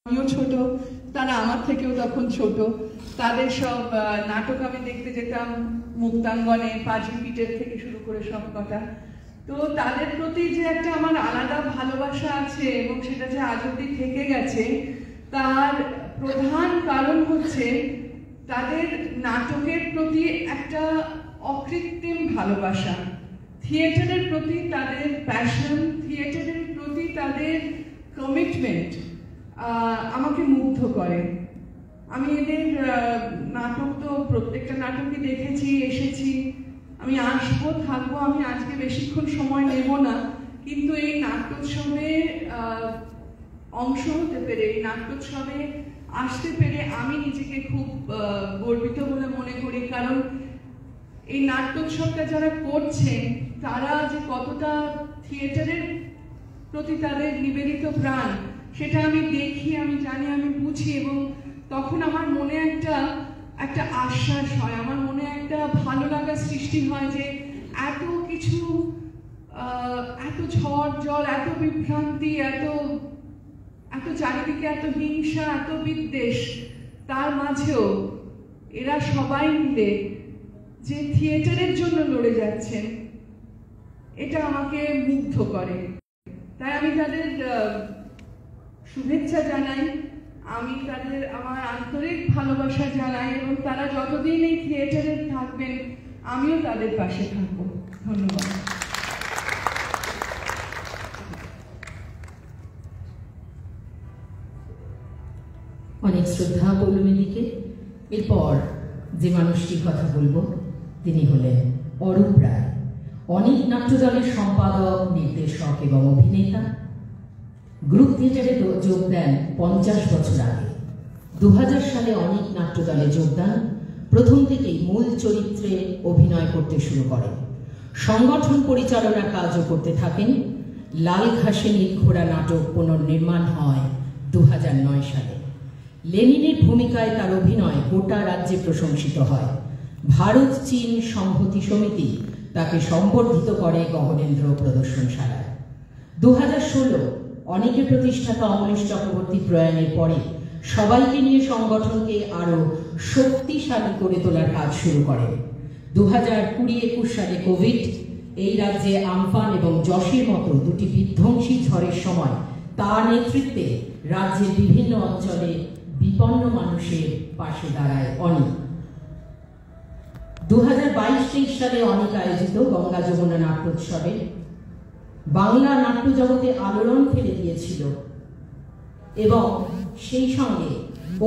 আমিও ছোট, তারা আমার থেকেও তখন ছোট। তাদের সব নাটক আমি দেখতে যেতাম মুক্তাঙ্গনে, পাজি পিটের থেকে শুরু করে সব কথা। তো তাদের প্রতি যে একটা আমার আলাদা ভালোবাসা আছে এবং সেটা যে আজ অব্দি থেকে গেছে, তার প্রধান কারণ হচ্ছে তাদের নাটকের প্রতি একটা অকৃত্রিম ভালোবাসা, থিয়েটারের প্রতি তাদের প্যাশন, থিয়েটারের প্রতি তাদের কমিটমেন্ট আমাকে মুগ্ধ করে। আমি এদের নাটক তো প্রত্যেকটা নাটকই দেখেছি, এসেছি, আমি আসবো, থাকবো। আমি আজকে বেশিক্ষণ সময় নেব না, কিন্তু এই নাট্যোৎসবে অংশ হতে পেরে, এই নাট্যোৎসবে আসতে পেরে আমি নিজেকে খুব গর্বিত বলে মনে করি। কারণ এই নাট্যোৎসবটা যারা করছেন তারা যে কতটা থিয়েটারের প্রতি তাদের নিবেদিত প্রাণ, সেটা আমি দেখি, আমি জানি, আমি বুঝি। এবং তখন আমার মনে একটা আশ্বাস হয়, আমার মনে একটা ভালো লাগা সৃষ্টি হয় যে এত কিছু, এত ঝড় জল, এত বিভ্রান্তি, এত চারিদিকে এত হিংসা, এত বিদ্বেষ, তার মাঝেও এরা সবাই মিলে যে থিয়েটারের জন্য লড়ে যাচ্ছেন, এটা আমাকে মুগ্ধ করে। তাই আমি তাদের শুভেচ্ছা জানাই, আমি তাদের আমার আন্তরিক ভালোবাসা জানাই, এবং তারা যতদিন এই থিয়েটারে থাকবেন আমিও তাদের পাশে থাকবো। ধন্যবাদ। অনেক শ্রদ্ধা পৌলমিদিকে। এরপর যে মানুষটির কথা বলবো তিনি হলেন অরূপ রায়, অনেক নাট্যদলের সম্পাদক, নির্দেশক এবং অভিনেতা। গ্রুপ থিয়েটারে যোগ দেন 50 বছর আগে। 2000 সালে অনেক নাট্যদলে যোগদান, প্রথম থেকেই মূল চরিত্রে অভিনয় করতে শুরু করেন। সংগঠন পরিচালনা কাজও করতে থাকেন। লাল ঘাসে নীল ঘোড়া নাটক পুনর্নির্মাণ হয় 2009 সালে। লেনিনের ভূমিকায় তার অভিনয় গোটা রাজ্যে প্রশংসিত হয়। ভারত চীন সংহতি সমিতি তাকে সম্বর্ধিত করে গগনেন্দ্র প্রদর্শনশালায়। 2016 অনেকের প্রতিষ্ঠাতা অমলেশ চক্রবর্তী প্রয়াণের পরে সবাইকে নিয়ে সংগঠনকে আরো শক্তিশালী করে তোলার কাজ শুরু করেন। 2020-21 সালে কোভিড, এই রাজ্যে আমফান এবং যশের মতো দুটি বিধ্বংসী ঝড়ের সময় তার নেতৃত্বে রাজ্যের বিভিন্ন অঞ্চলে বিপন্ন মানুষের পাশে দাঁড়ায় অনেক। 2022-23 সালে অনেক আয়োজিত গঙ্গা যমুনা নাট্যোৎসবে বাংলা নাট্য জগতে আলোড়ন ফেলে দিয়েছিল এবং সেই সঙ্গে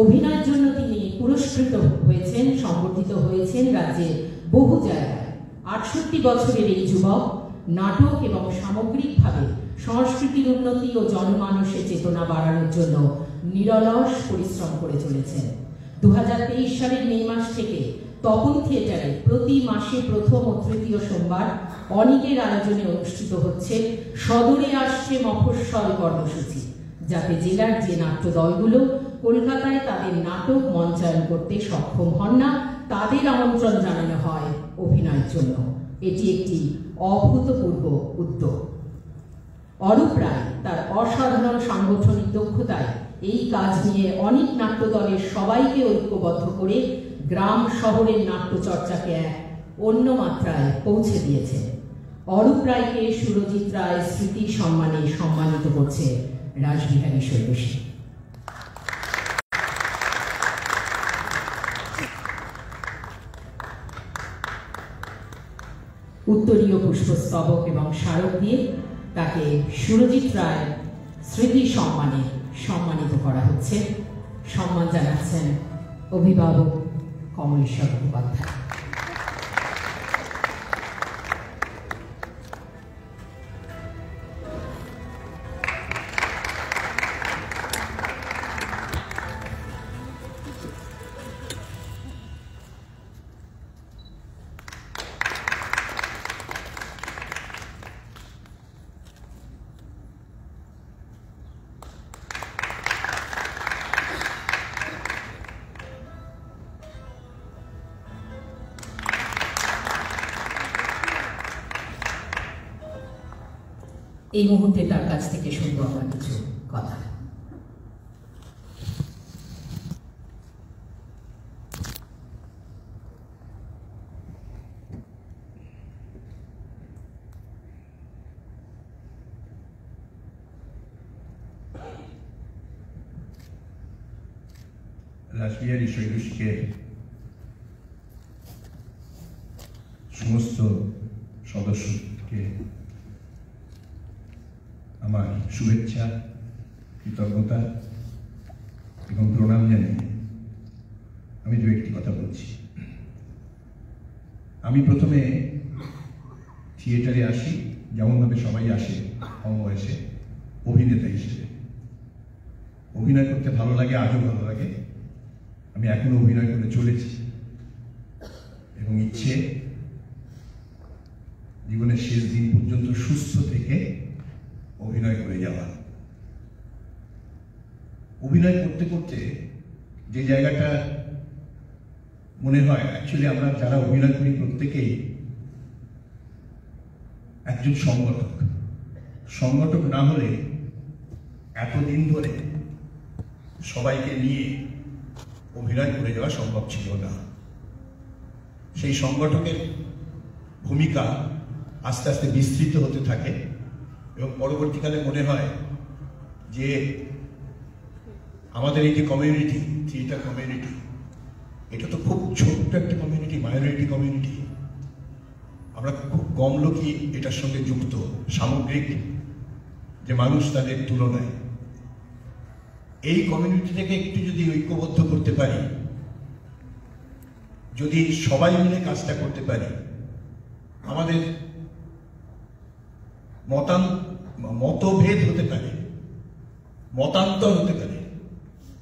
অভিনয়ের জন্য তিনি পুরস্কৃত হয়েছেন, সম্বর্ধিত হয়েছেন রাজ্যের বহু জায়গায়। 68 বছরের এই যুবক নাটক এবং সামগ্রিকভাবে সংস্কৃতির উন্নতি ও জনমানসের চেতনা বাড়ানোর জন্য নিরলস পরিশ্রম করে চলেছেন। 2023 সালের মে মাস থেকে তপন থিয়েটারে প্রতি মাসে প্রথম ও তৃতীয় সোমবার অনেকের আয়োজনে অনুষ্ঠিত হচ্ছে সদরে আসছে মফস্বল কর্মসূচি, যাতে জেলার যে নাট্য দলগুলো কলকাতায় তাদের নাটক মঞ্চায়ন করতে সক্ষম হন না, তাদের আমন্ত্রণ জানানো হয় অভিনয়ের জন্য। এটি একটি অভূতপূর্ব উদ্যোগ। অরূপ রায় তার অসাধারণ সাংগঠনিক দক্ষতায় এই কাজ নিয়ে অনেক নাট্য দলের সবাইকে ঐক্যবদ্ধ করে গ্রাম শহরের নাট্যচর্চাকে এক অন্য মাত্রায় পৌঁছে দিয়েছে। অরূপ রায়কে সুরজিৎ রায় স্মৃতি সম্মানে সম্মানিত করছে রাসবিহারী শৈলশী। উত্তরীয় পুষ্পস্তবক এবং স্মারক দিয়ে তাকে সুরজিৎ রায় স্মৃতি সম্মানে সম্মানিত করা হচ্ছে। সম্মান জানাচ্ছেন অভিভাবক কমলেশ্বর মুখোপাধ্যায়। এই মুহূর্তে তার কাছ থেকে শুনবো আমরা কিছু কথা। রাসবিহারী শৈলশিকের সমস্ত সদস্যকে আমার শুভেচ্ছা, কৃতজ্ঞতা এবং প্রণাম জানিয়ে আমি দু একটি কথা বলছি। আমি প্রথমে থিয়েটারে আসি, যেমনভাবে সবাই আসে কম বয়সে, অভিনেতা হিসেবে। অভিনয় করতে ভালো লাগে, আজও ভালো লাগে। আমি এখনো অভিনয় করে চলেছি এবং ইচ্ছে জীবনের শেষ দিন পর্যন্ত সুস্থ থেকে অভিনয় করে যাওয়া। অভিনয় করতে করতে যে জায়গাটা মনে হয়, অ্যাকচুয়ালি আমরা যারা অভিনয় করি প্রত্যেকেই একজন সংগঠক। সংগঠক না হলে এতদিন ধরে সবাইকে নিয়ে অভিনয় করে যাওয়া সম্ভব ছিল না। সেই সংগঠকের ভূমিকা আস্তে আস্তে বিস্তৃত হতে থাকে এবং পরবর্তীকালে মনে হয় যে আমাদের এই যে কমিউনিটি, থিয়েটার কমিউনিটি, এটা তো খুব ছোট্ট একটা কমিউনিটি, মাইনরিটি কমিউনিটি। আমরা খুব কম লোকই এটার সঙ্গে যুক্ত, সামগ্রিক যে মানুষ তাদের তুলনায়। এই কমিউনিটিটাকে একটু যদি ঐক্যবদ্ধ করতে পারি, যদি সবাই মিলে কাজটা করতে পারি, আমাদের মতভেদ হতে পারে, মতান্তর হতে পারে,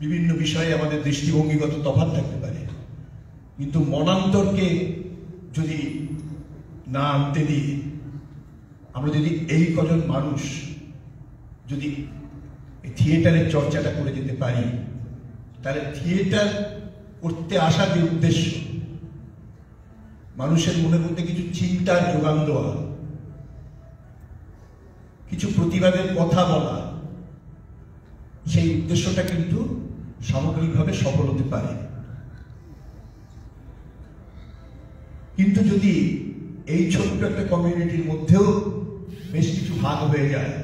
বিভিন্ন বিষয়ে আমাদের দৃষ্টিভঙ্গিগত তফাৎ থাকতে পারে, কিন্তু মনান্তরকে যদি না আনতে দিয়ে আমরা যদি এই কজন মানুষ যদি থিয়েটারের চর্চাটা করে যেতে পারি, তাহলে থিয়েটার করতে আসা যে উদ্দেশ্য, মানুষের মনের মধ্যে কিছু চিন্তার যোগান দেওয়া, কিছু প্রতিবাদের কথা বলা, সেই উদ্দেশ্যটা কিন্তু সামগ্রিকভাবে সফল হতে পারে। কিন্তু যদি এই ছোট্ট একটা কমিউনিটির মধ্যেও বেশ কিছু ভাগ হয়ে যায়,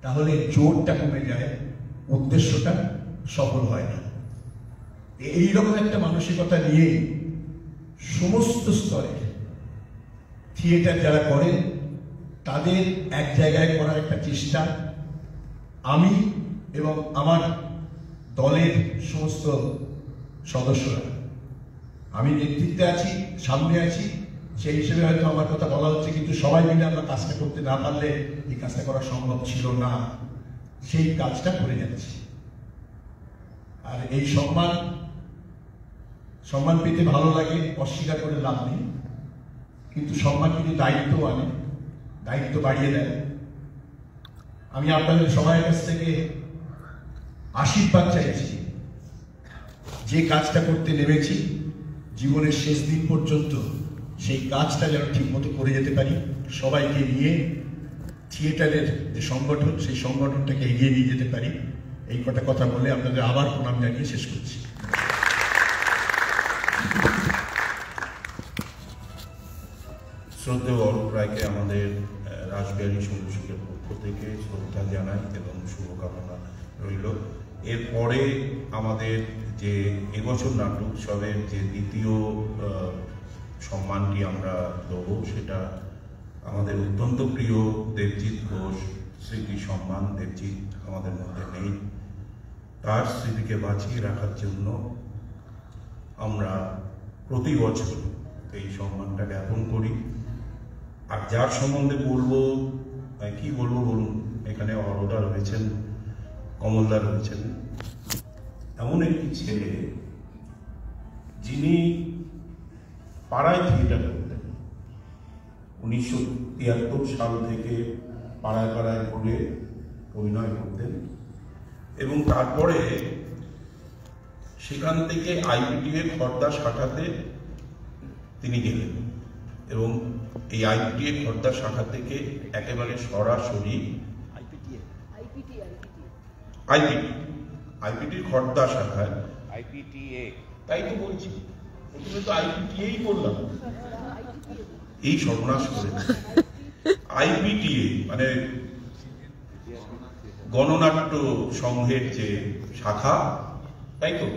তাহলে জোরটা কমে যায়, উদ্দেশ্যটা সফল হয় না। এইরকম একটা মানসিকতা নিয়ে সমস্ত স্তরে থিয়েটার যারা করেন তাদের এক জায়গায় করার একটা চেষ্টা আমি এবং আমার দলের সমস্ত সদস্যরা, আমি নেতৃত্বে আছি, সামনে আছি, সেই হিসেবে হয়তো আমার কথা বলা হচ্ছে, কিন্তু সবাই মিলে আমরা কাজটা করতে না পারলে এই কাজটা করা সম্ভব ছিল না। সেই কাজটা করে যাচ্ছি। আর এই সম্মান পেতে ভালো লাগে, অস্বীকার করে লাভ নেই, কিন্তু সম্মান কিন্তু দায়িত্ব আনে, দায়িত্ব বাড়িয়ে দেয়। আমি আপনাদের সবার কাছ থেকে আশীর্বাদ চাইছি, যে কাজটা করতে নেমেছি জীবনের শেষ দিন পর্যন্ত সেই কাজটা যেন ঠিক মতো করে যেতে পারি, সবাইকে নিয়ে থিয়েটারের যে সংগঠন, সেই সংগঠনটাকে এগিয়ে নিয়ে যেতে পারি। এই কটা কথা বলে আপনাদের আবার প্রণাম জানিয়ে শেষ করছি। শ্রদ্ধেয় অরূপ রায়কে আমাদের রাসবিহারী শৈলশিকের পক্ষ থেকে শ্রদ্ধা জানাই এবং শুভকামনা রইল। এরপরে আমাদের যে এবছর নাট্য উৎসবের যে দ্বিতীয় সম্মানটি আমরা দেবো, সেটা আমাদের অত্যন্ত প্রিয় দেবজিৎ ঘোষ স্মৃতি সম্মান। দেবজিৎ আমাদের মধ্যে নেই, তার স্মৃতিকে বাঁচিয়ে রাখার জন্য আমরা প্রতি বছর এই সম্মানটা জ্ঞাপন করি। আর যার সম্বন্ধে বলবো, কি বলবো বলুন, এখানে অরদা রয়েছেন, কমলদা রয়েছেন, এমন একটি ছেলে যিনি পাড়ায় থিয়েটার করতেন। 1973 সাল থেকে পাড়ায় পাড়ায় ঘুরে অভিনয় করতেন এবং তারপরে সেখান থেকে আইপিটিএ খর্দা শাখাতে তিনি গেলেন এবং এই আইপিটিএ খর্দা শাখা থেকে একেবারে সরাসরি আইপিটির খর্দা শাখায় আইপিটিএ, তাই তো বলছি, প্রথমে তো আইপিটিএই বললাম, এই সর্বনাশ করে। আইপিটিএ মানে গণনাট্য সংঘের যে শাখা, তাই তো,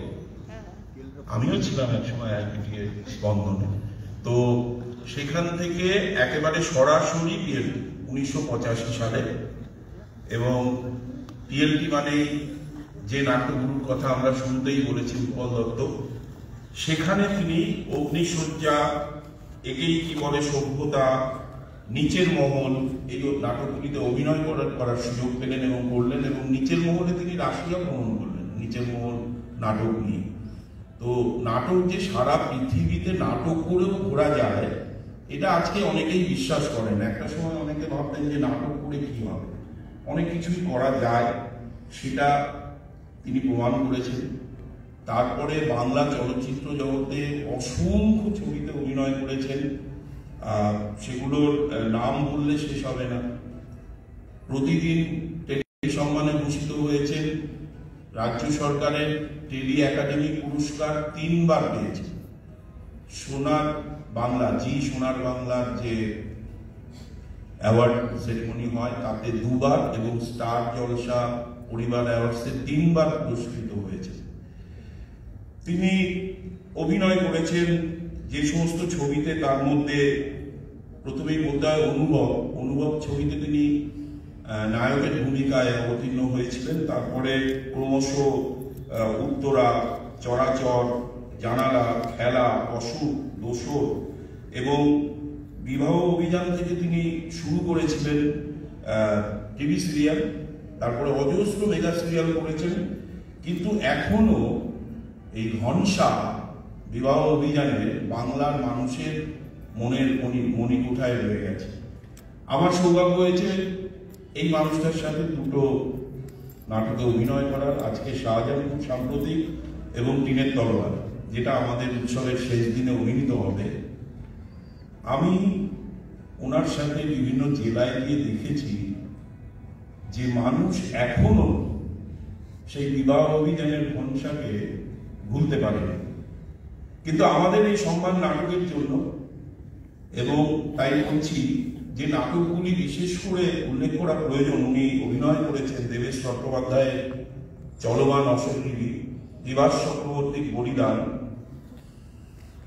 আমিও ছিলাম একসময় আইপিটি এর স্পন্দনে। তো সেখান থেকে একেবারে সরাসরি টিএলটি 1985 সালে, এবং টিএলটি মানে যে নাট্যগুরুর কথা আমরা শুনতেই বলেছি উৎপল দত্ত, সেখানে তিনি অগ্নিশয্যা, একেই কি বলে সভ্যতা, নিচের মহল, এই নাটকগুলিতে অভিনয় করার সুযোগ পেলেন এবং করলেন, এবং নিচের মহলে তিনি রাশিয়া ভ্রমণ করলেন নিচের মহল নাটক নিয়ে। তো নাটক যে সারা পৃথিবীতে নাটক করেও ঘোরা যায়, এটা আজকে অনেকেই বিশ্বাস করেন। একটা সময় অনেকে ভাবতেন যে নাটক করে কি হবে, অনেক কিছুই করা যায়, সেটা তিনি প্রমাণ করেছেন। তারপরে বাংলা চলচ্চিত্র জগতে অসংখ্য ছবিতে অভিনয় করেছেন, সেগুলোর নাম বললে শেষ হবে না। প্রতিদিন টেলি সম্মানে ভূষিত হয়েছেন, রাজ্য সরকারের টেলি একাডেমি পুরস্কার 3 বার পেয়েছেন। সোনার বাংলা, সোনার বাংলার যে অ্যাওয়ার্ড সেরেমনি হয় তাতে 2 বার, এবং স্টার জলসা পরিবার অ্যাওয়ার্ডসে 3 বার পুরস্কৃত হয়েছে। তিনি অভিনয় করেছেন যে সমস্ত ছবিতে, তার মধ্যে প্রথমেই বলতে হয় অনুভব ছবিতে তিনি নায়কের ভূমিকায় অবতীর্ণ হয়েছিলেন। তারপরে ক্রমশ উত্তরা, চরাচর, জানালা, খেলা, অসুখ, দোসর এবং বিবাহ অভিযান থেকে তিনি শুরু করেছিলেন টিভি সিরিয়াল, তারপরে অজস্র মেগা সিরিয়াল করেছেন। কিন্তু এখনো এই ঘনশা বিবাহ অভিযানে বাংলার মানুষের মনের মণিকোঠায় রয়ে গেছে। আমার সৌভাগ্য হয়েছে এই মানুষটার সাথে 2টো নাটকে অভিনয় করার, আজকে শাহজাহানপুর সাম্প্রতিক এবং টিনের তলোয়ার, যেটা আমাদের উৎসবের শেষ দিনে অভিনীত হবে। আমি ওনার সাথে বিভিন্ন জেলায় গিয়ে দেখেছি যে মানুষ এখনো সেই বিবাহ অভিযানের ঘনশাকে ভুলতে পারেনি। কিন্তু আমাদের এই সম্মান নাটকের জন্য, এবং তাই বলছি যে নাটকগুলি বিশেষ করে উল্লেখ করা প্রয়োজন। উনি অভিনয় করেছেন দেবেশ চট্টোপাধ্যায়ের চলমান অশরীরী, দিবাস চক্রবর্তীর বলিদান,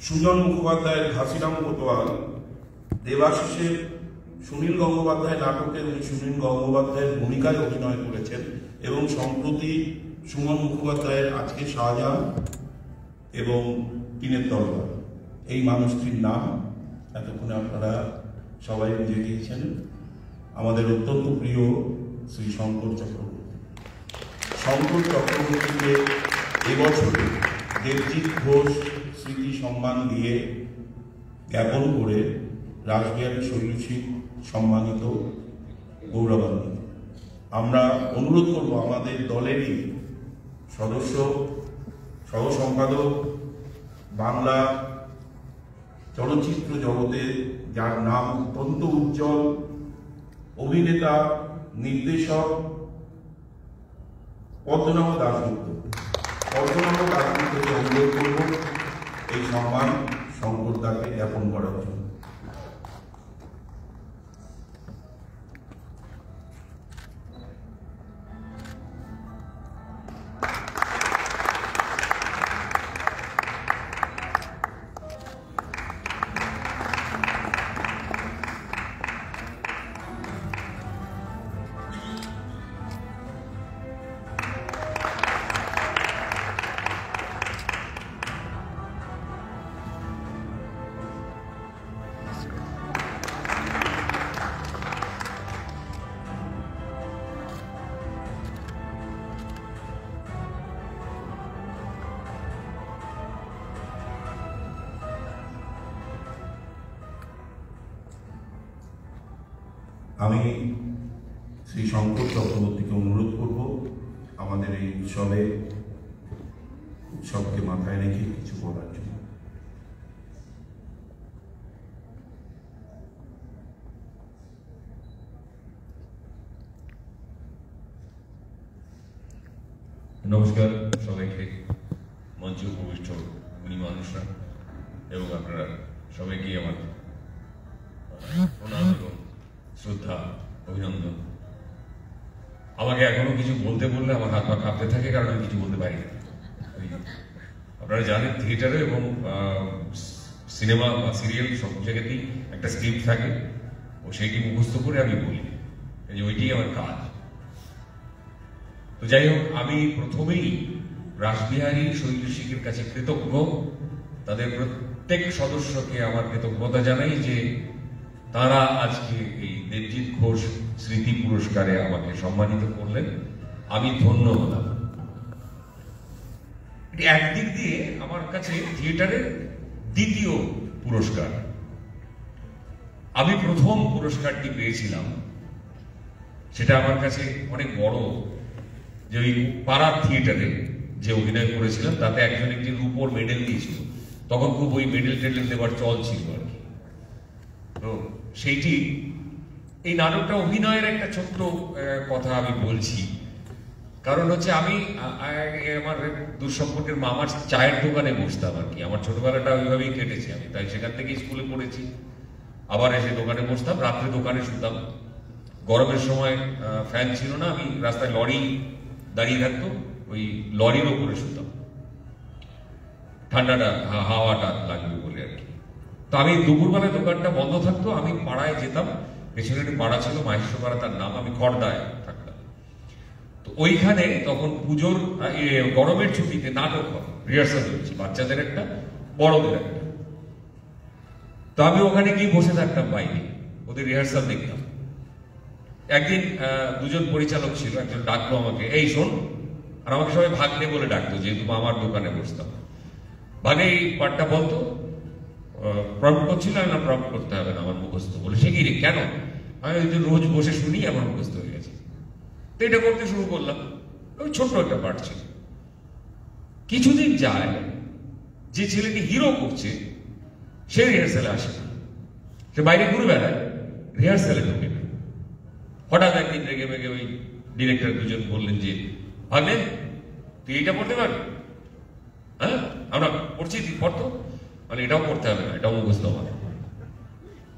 সুজন মুখোপাধ্যায়ের ঘাসিরাম কোতোয়াল, দেবাশিসের সুনীল গঙ্গোপাধ্যায় নাটকে উনি সুনীল গঙ্গোপাধ্যায়ের ভূমিকায় অভিনয় করেছেন, এবং সম্প্রতি সুমন মুখোপাধ্যায়ের আজকে শাহজাহান এবং টিনের তলোয়ার। এই মানুষটির নাম এতক্ষণে আপনারা সবাই বুঝে গিয়েছেন, আমাদের অত্যন্ত প্রিয় শ্রী শঙ্কর চক্রবর্তী। শঙ্কর চক্রবর্তীকে এবছরে দেবজিৎ ঘোষ স্মৃতি সম্মান দিয়ে জ্ঞাপন করে রাসবিহারী শৈলশ্রী সম্মানিত গৌরবান্বিত। আমরা অনুরোধ করব আমাদের দলেরই সদস্য, সহ সম্পাদক, বাংলা চলচ্চিত্র জগতে যার নাম অত্যন্ত উজ্জ্বল, অভিনেতা, নির্দেশক পদ্মনাভ দাশগুপ্তকে অনুরোধ করব এই সম্মান শঙ্কর দাকে জ্ঞাপন করার জন্য। আমি শ্রী শঙ্কর চক্রবর্তীকে অনুরোধ করব আমাদের এই উৎসবকে মাথায় রেখে কিছু বলার জন্য। নমস্কার সবাইকে, মঞ্চে উপবিষ্ট উনি মানুষরা এবং আপনারা সবাইকে আমার প্রণাম এবং শ্রদ্ধা, অভিনন্দন। আমাকে এখনো কিছু বলতে বললে আমার হাত পা কাঁপতে থাকে, কারণ আমি কিছু বলতে পারি না। আপনারা জানেন থিয়েটারে এবং সিনেমা বা সিরিয়াল সব জায়গাতেই একটা স্ক্রিপ্ট থাকে, ও সেইটি মুখস্থ করে আমি বলি, এই যে ওইটি আমার কাজ। তো যাই হোক, আমি প্রথমেই রাসবিহারী শৈলশিকের কাছে কৃতজ্ঞ, তাদের প্রত্যেক সদস্যকে আমার কৃতজ্ঞতা জানাই যে তারা আজকে এই দেবজিৎ ঘোষ স্মৃতি পুরস্কারে আমাকে সম্মানিত করলেন, আমি ধন্য হলাম। এটি একদিক দিয়ে আমার কাছে থিয়েটারের দ্বিতীয় পুরস্কার। আমি প্রথম পুরস্কারটি পেয়েছিলাম, সেটা আমার কাছে অনেক বড়, যে ওই পাড়ার থিয়েটারে যে অভিনয় করেছিলাম তাতে একজন একটি রূপোর মেডেল দিয়েছিল। তখন খুব ওই মেডেল টেডেল দেওয়ার চল ছিল আর কি। তো সেইটি, এই নাটকটা অভিনয়ের একটা ছোট্ট কথা আমি বলছি, কারণ হচ্ছে আমি আমার দুঃসম্পর্কের মামার চায়ের দোকানে বসতাম আর কি। আমার ছোটবেলাটা ওইভাবেই কেটেছে, আমি তাই সেখান থেকে স্কুলে পড়েছি, আবার এসে দোকানে বসতাম, রাত্রে দোকানে শুতাম। গরমের সময় ফ্যান ছিল না, আমি রাস্তায় লরি দাঁড়িয়ে থাকতো, ওই লরির ওপরে শুতাম, ঠান্ডাটা হাওয়াটা লাগবে বলে আর কি। তো আমি দুপুরবেলায় দোকানটা বন্ধ থাকতো, আমি পাড়ায় যেতাম, পেছনে একটি পাড়া ছিল মাহেশ্বর পাড়া তার নাম, আমি খড়দায় থাকতাম। তো ওইখানে তখন পুজোর গরমের ছুটিতে নাটক হয়, রিহার্সাল হয়েছে, বাচ্চাদের একটা বড়দের একটা। তো আমি ওখানে গিয়ে বসে থাকতাম বাইরে, ওদের রিহার্সাল দেখতাম। একদিন দুজন পরিচালক ছিল, একজন ডাকলো আমাকে, এই শোন, আর আমাকে সবাই ভাগ্নে বলে ডাকতো, যেহেতু আমার দোকানে বসতাম। ভাগে এই পাঠটা বলতো, প্রম্পট করছিল, না প্রম্পট করতে হবে না, আমার মুখস্থ। বলে সে কি রে, কেন? আমি ওই যে রোজ বসে শুনি, আমার মুখস্থ হয়ে গেছে। তো এটা করতে শুরু করলাম, ওই ছোট্ট একটা পাঠ ছিল। কিছুদিন যায়, যে ছেলেটি হিরো করছে সে রিহার্সালে আসে না, সে বাইরে ঘুরে বেড়ায়, রিহার্সালে ঢোকে না। হঠাৎ একদিন রেগে মেগে ওই ডিরেক্টর দুজন বললেন যে, ভাগ্নে তুই এইটা পড়তে পারবি? হ্যাঁ, আমরা পড়ছি, তুই পড়তো। মানে এটাও পড়তে হবে না, এটাও মুখস্থ হবে।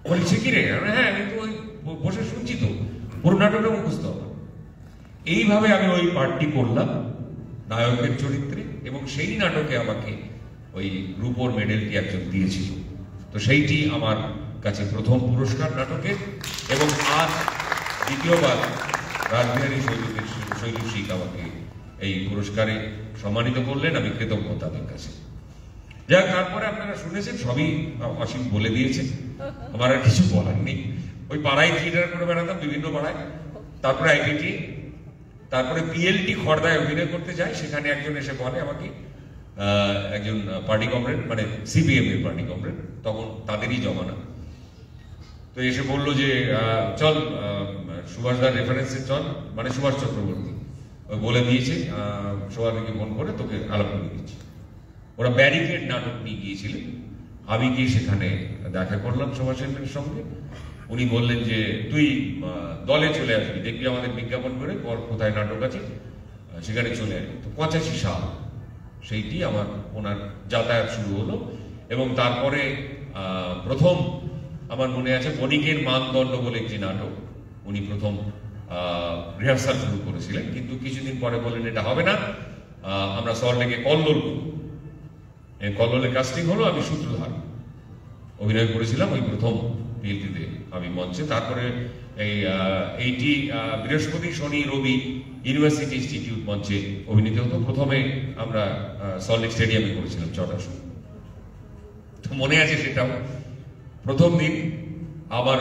বলছি কি রে? হ্যাঁ, আমি তো ওই বসে শুনছি, তো পুরো নাটকটা মুখস্থ হবে। এইভাবে আমি ওই পাঠটি করলাম নায়কের চরিত্রে, এবং সেই নাটকে আমাকে ওই রূপোর মেডেলটি একজন দিয়েছিল। তো সেইটি আমার কাছে প্রথম পুরস্কার নাটকের, এবং আজ দ্বিতীয়বার রাসবিহারী শৈলশিক আমাকে এই পুরস্কারে সম্মানিত করলেন, আমি কৃতজ্ঞ তাদের কাছে। যাক, তারপরে আপনারা শুনেছেন, সবই অসীম বলে দিয়েছে, আমার আর কিছু বলার নেই। ওই পাড়ায় থিয়েটার করে বেড়াতাম, বিভিন্ন পাড়ায়, তারপরে আইপিটি, তারপরে পিএলটি খড়দায় অভিনয় করতে যায়। সেখানে একজন এসে বলে আমাকে, একজন পার্টি কমরেড, মানে সিপিএম এর পার্টি কমরেড, তখন তাদেরই জমানা। তো এসে বললো যে চল সুভাষদার রেফারেন্সে চল, মানে সুভাষ চক্রবর্তী বলে দিয়েছে, সোহাগকে ফোন করে তোকে আলাপ করে দিচ্ছি। ওরা ব্যারিকেড নাটক নিয়ে গিয়েছিলেন, আমি গিয়ে সেখানে দেখা করলাম সুভাষের সঙ্গে। উনি বললেন যে তুই দলে চলে আসবি, দেখবি আমাদের বিজ্ঞাপন করে কোথায় নাটক আছে, সেখানে চলে আসবি। তো 85 সাল সেইটি আমার ওনার যাতায়াত শুরু হলো, এবং তারপরে প্রথম আমার মনে আছে বণিকের মানদণ্ড বলে একটি নাটক, উনি প্রথম রিহার্সাল শুরু করেছিলেন, কিন্তু কিছুদিন পরে বললেন এটা হবে না, আমরা সল্টলেকে কল্লোল করব। কল্লোলে কাস্টিং হলো, আমি সূত্রধার অভিনয় করেছিলাম ওই প্রথম পিএলটিতে আমি মঞ্চে। তারপরে এইটি বৃহস্পতি, শনি, রবি ইউনিভার্সিটি ইনস্টিটিউট মঞ্চে অভিনীত হতো। প্রথমে আমরা সল্টলেক স্টেডিয়ামে করেছিলাম 6টার সময়, তো মনে আছে সেটাও। প্রথম দিন আবার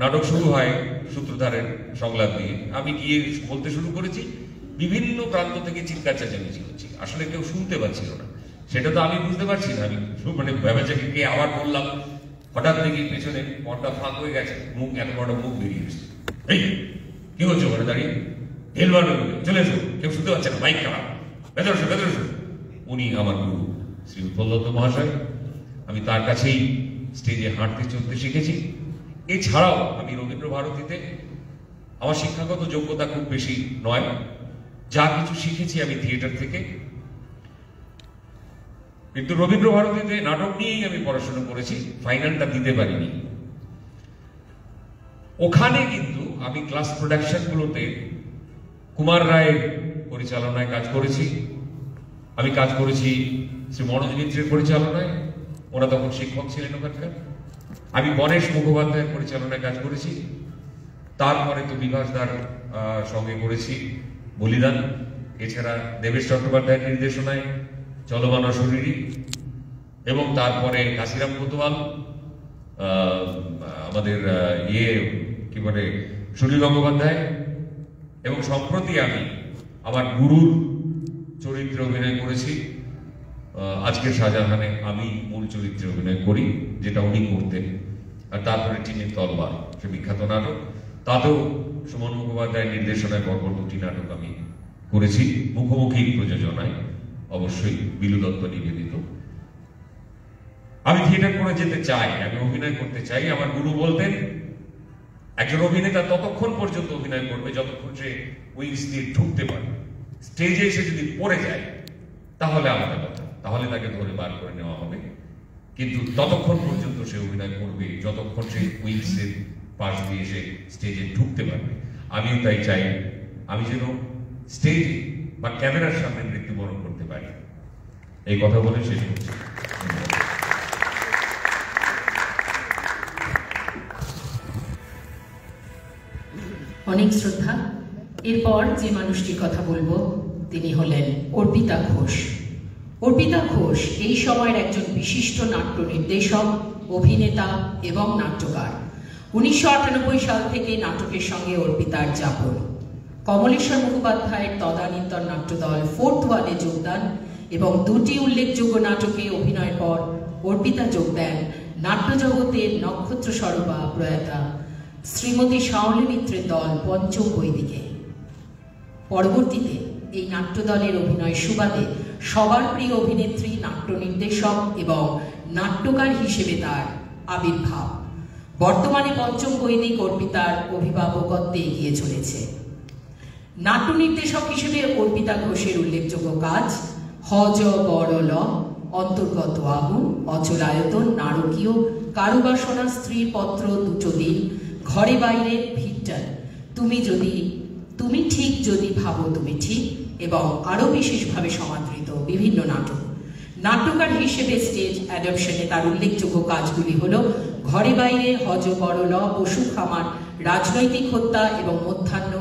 নাটক শুরু হয় সূত্রধারের সংলাপ দিয়ে, আমি গিয়ে বলতে শুরু করেছি, বিভিন্ন প্রান্ত থেকে চিৎকার চেঁচামেচি হচ্ছে, আসলে কেউ শুনতে পাচ্ছিল না। সেটা তো আমি বুঝতে পারছি না, আমি মানে ভেবেচাকে গিয়ে আবার বললাম, হঠাৎ দেখি পেছনে পর্দা ফাঁক হয়ে গেছে, মুখ, এত বড় মুখ বেরিয়ে এসছে। এই কি হচ্ছে ওখানে দাঁড়িয়ে? হেলবার চলে এসো, কেউ শুনতে পাচ্ছে না, মাইক খারাপ, ভেতরে এসো, ভেতরে এসো। উনি আমার গুরু শ্রী উৎপলদত্ত মহাশয়, আমি তার কাছেই স্টেজে হাঁটতে চলতে শিখেছি। এছাড়াও আমি রবীন্দ্র ভারতীতে, আমার শিক্ষাগত যোগ্যতা খুব বেশি নয়, যা কিছু শিখেছি আমি থিয়েটার থেকে। কিন্তু রবীন্দ্র ভারতীতে নাটক নিয়েই আমি পড়াশোনা করেছি, ফাইনালটা দিতে পারিনি। ওখানে কিন্তু আমি ক্লাস প্রোডাকশন গুলোতে কুমার রায়ের পরিচালনায় কাজ করেছি, আমি কাজ করেছি শ্রী মনোজ মিত্রের পরিচালনায়, ওরা তখন শিক্ষক ছিলেন ওখানকার। আমি গণেশ মুখোপাধ্যায়ের পরিচালনায় কাজ করেছি। তারপরে তো বিকাশ দার সঙ্গে করেছি বলিদান। এছাড়া দেবেশ চট্টোপাধ্যায়ের নির্দেশনায় চলমান অশরীরী, এবং তারপরে কাশিরাম কোতোয়াল, আমাদের কি বলে সুনীল গঙ্গোপাধ্যায়, এবং সম্প্রতি আমি আমার গুরুর চরিত্রে অভিনয় করেছি। আজকের শাহজাহানে আমি মূল চরিত্রে অভিনয় করি, যেটা উনি করতেন। আর তারপরে টিনের তলবার, সে বিখ্যাত নাটক, তাতেও সুমন মুখোপাধ্যায়ের নির্দেশনায় পরপর 2টি নাটক আমি করেছি, মুখোমুখি প্রযোজনায়, অবশ্যই বিলু দত্ত নিবেদিত। আমি থিয়েটার করে যেতে চাই, আমি অভিনয় করতে চাই। আমার গুরু বলতেন, একজন অভিনেতা ততক্ষণ পর্যন্ত অভিনয় করবে যতক্ষণ সে উইংস দিয়ে ঢুকতে পারে। স্টেজে এসে যদি পড়ে যায় তাহলে আলাদা কথা, তাহলে তাকে ধরে বার করে নেওয়া হবে, কিন্তু ততক্ষণ পর্যন্ত সে অভিনয় করবে যতক্ষণ সে উইংসের পাশ দিয়ে সে স্টেজে ঢুকতে পারবে। আমিও তাই চাই, আমি যেন স্টেজে বা ক্যামেরার সামনে মৃত্যুবরণ করতে পারি। এই কথা বলে শেষ করছি। অনেক শ্রদ্ধা। এরপর যে মানুষটির কথা বলবো তিনি হলেন অর্পিতা ঘোষ। অর্পিতা ঘোষ এই সময়ের একজন বিশিষ্ট নাট্য নির্দেশক, অভিনেতা এবং নাট্যকার। 1998 সাল থেকে নাটকের সঙ্গে অর্পিতার যাপন। কমলেশ্বর মুখোপাধ্যায়ের তদানীন্তন নাট্যদল ফোর্থ ওয়ালে যোগদান এবং 2টি উল্লেখযোগ্য নাটকে অভিনয়ের পর অর্পিতা যোগ দেন নাট্যজগতের নক্ষত্র স্বরূপা প্রয়াতা শ্রীমতী শাওলি মিত্রের দল পঞ্চম বৈদিকে। পরবর্তীতে এই নাট্যদলের অভিনয় সুবাদে সবার প্রিয় অভিনেত্রী, নাট্য নির্দেশক এবং নাট্যকার হিসেবে তার আবির্ভাব। বর্তমানে পঞ্চম বৈদিক অর্পিতার অভিভাবকত্বে এগিয়ে চলেছে। নাট্য নির্দেশক হিসেবে অর্পিতা ঘোষের উল্লেখযোগ্য কাজ হজ বড়ল, অন্তর্গত আগুন, অচলায়তন, নারকীয়, কারুবাসনা, স্ত্রীর পত্র, দুটো দিন, ঘরে বাইরে, ভিক্টর, তুমি ঠিক যদি ভাবো তুমি ঠিক, এবং আরো বিশেষভাবে সমাদৃত বিভিন্ন নাটক। নাট্যকার হিসেবে স্টেজ অ্যাডাপশনে তার উল্লেখযোগ্য কাজগুলি হল ঘরে বাইরে, হজ বড়ল, পশু খামার, রাজনৈতিক হত্যা এবং মধ্যাহ্ন,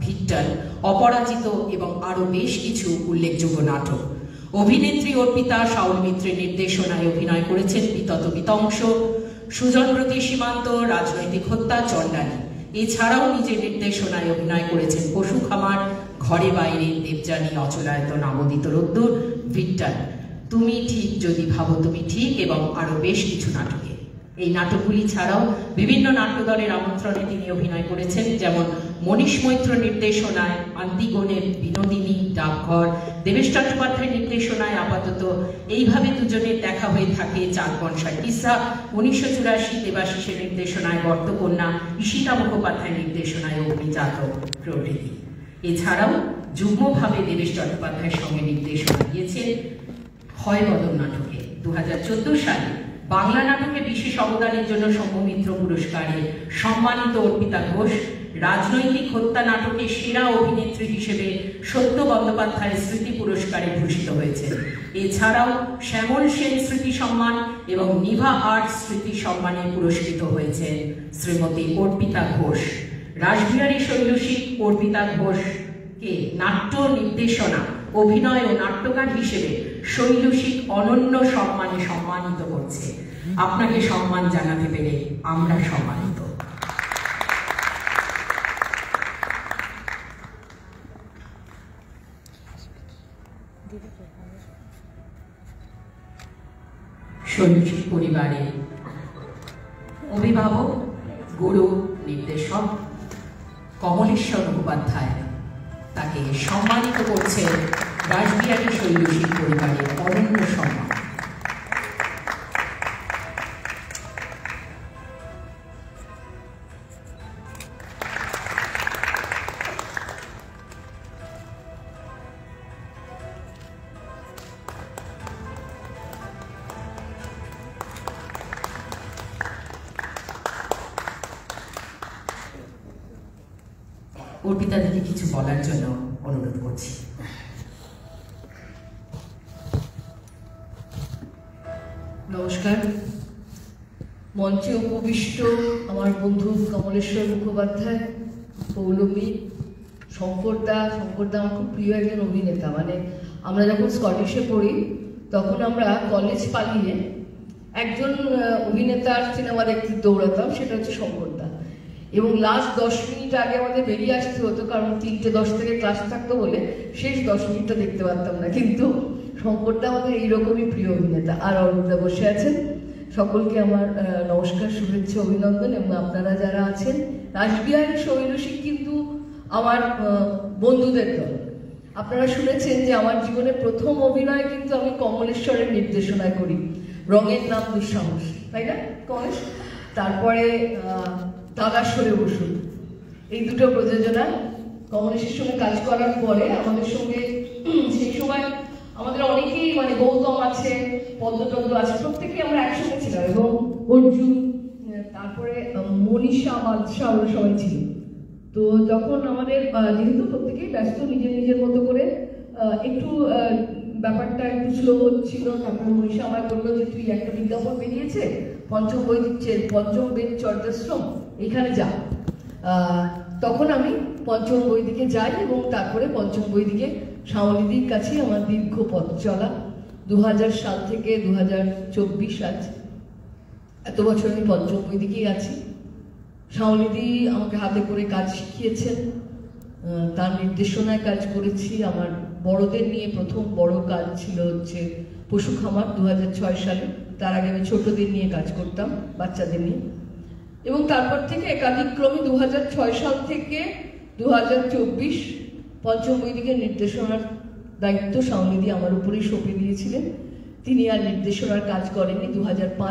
ভিক্টর, অপরাজিত এবং আরো বেশ কিছু উল্লেখযোগ্য নাটক। অভিনেত্রী অর্পিতা শাওল মিত্রের নির্দেশনায় অভিনয় করেছেন বিতত বিতংশ, সুজনব্রতী সীমান্ত, রাজনৈতিক হত্যা, চণ্ডালী। এছাড়াও নিজের নির্দেশনায় অভিনয় করেছেন পশু খামার, ঘরে বাইরে, দেবযানী, অচলায়তন, আমোদিত রোদ্দুর, ভিক্টর, তুমি ঠিক যদি ভাবো তুমি ঠিক এবং আরো বেশ কিছু নাটকে। এই নাটকগুলি ছাড়াও বিভিন্ন নাট্যদলের আমন্ত্রণে তিনি অভিনয় করেছেন, যেমন মনীষ মৈত্র নির্দেশনায় আন্তিগণের বিনোদিনী, ডাকঘর, দেবেশ চট্টোপাধ্যায়ের নির্দেশনায় আপাতত এইভাবে দুজনের দেখা হয়ে থাকে, চাঁদ বনসার কিসা, 1984 দেবাশিসের নির্দেশনায় বর্তকন্যা, ঈশিতা মুখোপাধ্যায়ের নির্দেশনায় অগ্নিজাত প্রভৃতি। এছাড়াও যুগ্মভাবে দেবেশ চট্টোপাধ্যায়ের সঙ্গে নির্দেশনা দিয়েছেন ক্ষয়বদন নাটকে। 2014 সালে বাংলা নাটকে বিশেষ অবদানের জন্য সৌম্যমিত্র পুরস্কারে সম্মানিত অর্পিতা ঘোষ রাজনৈতিক হত্যা নাটকে সেরা অভিনেত্রী হিসেবে সত্য বন্দ্যোপাধ্যায়ের স্মৃতি পুরস্কারে ভূষিত হয়েছে। এছাড়াও শ্যামল সেন স্মৃতি সম্মান এবং নিভা আর্ট স্মৃতি সম্মানে পুরস্কৃত হয়েছেন শ্রীমতী অর্পিতা ঘোষ। রাসবিহারী শৈলশিক অর্পিতা ঘোষকে নাট্য নির্দেশনা, অভিনয় ও নাট্যকার হিসেবে শৈলশিক অনন্য সম্মানে সম্মানিত করছে। আপনাকে সম্মান জানাতে পেরে আমরা সম্মানিত। শৈলশিক পরিবারের অভিভাবক, গুরু, নির্দেশক কমলেশ্বর মুখোপাধ্যায় তাকে সম্মানিত করছেন রাসবিহারী শৈলশিক পরিবারের অনন্য সম্মান। অর্পিতা দিদি কিছু বলার জন্য অনুরোধ করছি। নমস্কার। মঞ্চে উপবিষ্ট আমার বন্ধু কমলেশ্বর মুখোপাধ্যায়, পৌলমী, শঙ্করদা আমার খুব প্রিয় একজন অভিনেতা। মানে আমরা যখন স্কটিশে পড়ি তখন আমরা কলেজ পালিয়ে একজন অভিনেতার সিনেমা দেখতে দৌড়াতাম, সেটা হচ্ছে শঙ্করদা। এবং লাস্ট 10 মিনিট আগে আমাদের বেরিয়ে আসতে হতো, কারণ 3:10 থেকে ক্লাস থাকতো বলে শেষ 10 মিনিটটা দেখতে পারতাম না। কিন্তু শঙ্করদা আমাদের এইরকমই প্রিয় অভিনেতা। আর অরুণদা বসে আছেন। সকলকে আমার নমস্কার, শুভেচ্ছা, অভিনন্দন। এবং আপনারা যারা আছেন, রাসবিহারী শৈলসিক কিন্তু আমার বন্ধুদের দল। আপনারা শুনেছেন যে আমার জীবনের প্রথম অভিনয় কিন্তু আমি কমলেশ্বরের নির্দেশনায় করি, রঙের নাম দুঃসাহস, তাই না কমলেশ? তারপরে দাদা সরে বসুন, এই দুটো প্রযোজনা কমলেশের সঙ্গে কাজ করার পরে আমাদের সঙ্গে সেই সময় আমাদের অনেকেই, মানে গৌতম আছে, পদ্মচন্দ্র আছে, প্রত্যেকেই আমরা একসঙ্গে ছিলাম। এবং অর্জুন, তারপরে মনীষা, বাদশা, ওরা সবাই ছিল। তো যখন আমাদের যেহেতু প্রত্যেকেই ব্যস্ত নিজের নিজের মতো করে, একটু ব্যাপারটা একটু স্লো হচ্ছিল। তারপরে মনীষা আমায় বললো যে তুই একটা বিজ্ঞাপন বেরিয়েছে পঞ্চম বৈদিক চর্যাশ্রম, এখানে যা। তখন আমি পঞ্চম বৈদিকে যাই এবং তারপরে পঞ্চম বৈদিকে শাওলিদির কাছে আমার দীর্ঘ পথ চলা। 2000 সাল থেকে 2024 আজ, এত বছর আমি পঞ্চম বৈদিকেই আছি। শাওলিদি আমাকে হাতে করে কাজ শিখিয়েছেন, তার নির্দেশনায় কাজ করেছি। আমার বড়দের নিয়ে প্রথম বড় কাজ ছিল হচ্ছে পশু খামার 2006 সালে। তার আগে আমি ছোটদের নিয়ে কাজ করতাম, বাচ্চাদের নিয়ে। এবং তারপর থেকে একাধিক্রমে 2006 সাল থেকে 2024 পঞ্চম বৈদিকের নির্দেশনার দায়িত্ব শাওলিদি আমার উপরেই সঁপে দিয়েছিলেন। তিনি আর নির্দেশনার কাজ করেননি। 2005